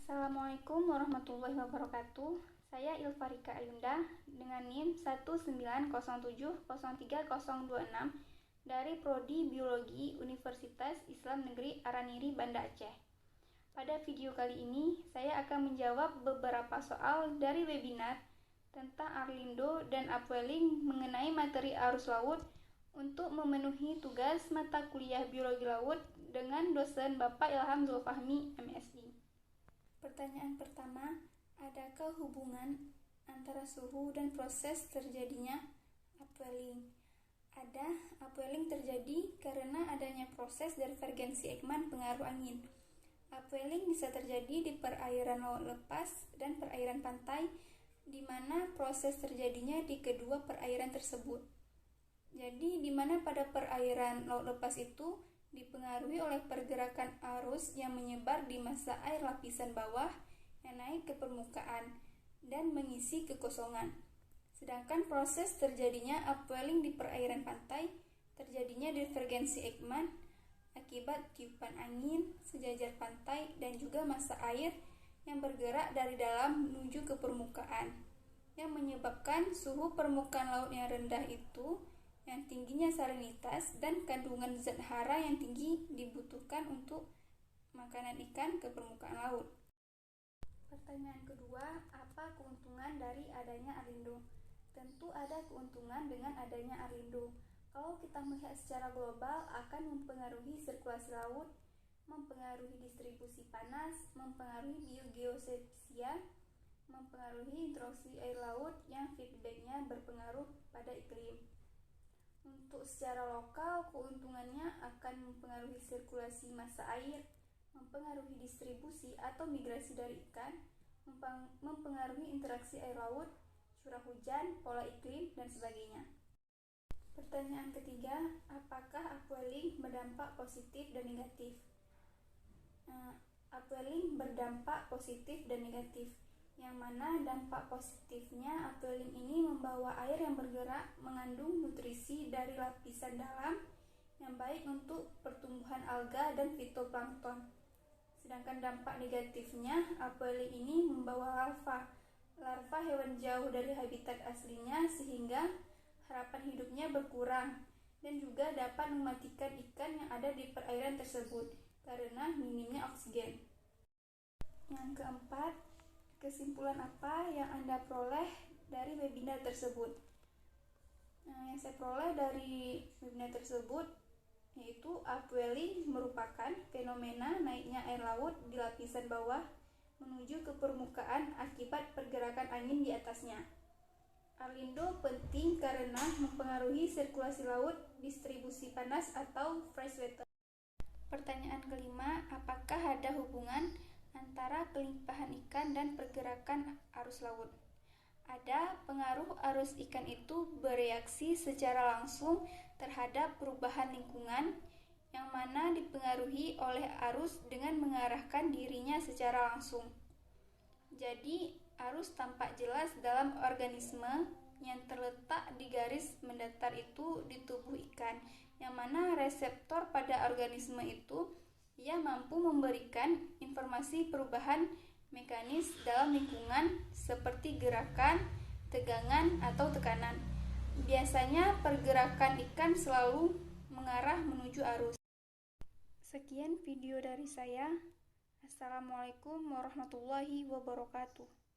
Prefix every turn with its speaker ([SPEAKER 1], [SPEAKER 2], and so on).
[SPEAKER 1] Assalamualaikum warahmatullahi wabarakatuh. Saya Ilfarika Ayunda dengan NIM 190703026 dari Prodi Biologi Universitas Islam Negeri Araniri, Banda Aceh. Pada video kali ini, saya akan menjawab beberapa soal dari webinar tentang Arlindo dan Upwelling mengenai materi arus laut untuk memenuhi tugas mata kuliah Biologi Laut dengan dosen Bapak Ilham Zulfahmi, MSI. Pertanyaan pertama, adakah hubungan antara suhu dan proses terjadinya upwelling? Ada. Upwelling terjadi karena adanya proses divergensi Ekman pengaruh angin. Upwelling bisa terjadi di perairan laut lepas dan perairan pantai, di mana proses terjadinya di kedua perairan tersebut. Jadi, di mana pada perairan laut lepas itu dipengaruhi oleh pergerakan arus yang menyebar di massa air lapisan bawah yang naik ke permukaan dan mengisi kekosongan. Sedangkan proses terjadinya upwelling di perairan pantai terjadinya divergensi Ekman akibat tiupan angin sejajar pantai dan juga massa air yang bergerak dari dalam menuju ke permukaan, yang menyebabkan suhu permukaan laut yang rendah itu, yang tingginya salinitas dan kandungan zat hara yang tinggi dibutuhkan untuk makanan ikan ke permukaan laut. Pertanyaan kedua, apa keuntungan dari adanya Arlindo? Tentu ada keuntungan dengan adanya Arlindo. Kalau kita melihat secara global, akan mempengaruhi sirkulasi laut, mempengaruhi distribusi panas, mempengaruhi biogeospasial, mempengaruhi interaksi air laut yang feedbacknya berpengaruh pada iklim. Untuk secara lokal, keuntungannya akan mempengaruhi sirkulasi massa air, mempengaruhi distribusi atau migrasi dari ikan, mempengaruhi interaksi air laut, curah hujan, pola iklim, dan sebagainya. Pertanyaan ketiga, apakah upwelling berdampak positif dan negatif? Upwelling berdampak positif dan negatif. Yang mana dampak positifnya, upwelling ini membawa air yang bergerak mengandung nutrisi dari lapisan dalam yang baik untuk pertumbuhan alga dan fitoplankton. Sedangkan dampak negatifnya, upwelling ini membawa larva hewan jauh dari habitat aslinya sehingga harapan hidupnya berkurang dan juga dapat mematikan ikan yang ada di perairan tersebut karena minimnya oksigen. Yang keempat, kesimpulan apa yang Anda peroleh dari webinar tersebut? Yang saya peroleh dari webinar tersebut yaitu upwelling merupakan fenomena naiknya air laut di lapisan bawah menuju ke permukaan akibat pergerakan angin di atasnya. Arlindo penting karena mempengaruhi sirkulasi laut, distribusi panas atau freshwater. Pertanyaan kelima, apakah ada hubungan antara kelimpahan ikan dan pergerakan arus laut? Ada. Pengaruh arus ikan itu bereaksi secara langsung terhadap perubahan lingkungan yang mana dipengaruhi oleh arus dengan mengarahkan dirinya secara langsung. Jadi, arus tampak jelas dalam organisme yang terletak di garis mendatar itu di tubuh ikan, yang mana reseptor pada organisme itu ia mampu memberikan informasi perubahan mekanis dalam lingkungan seperti gerakan, tegangan, atau tekanan. Biasanya pergerakan ikan selalu mengarah menuju arus. Sekian video dari saya. Assalamualaikum warahmatullahi wabarakatuh.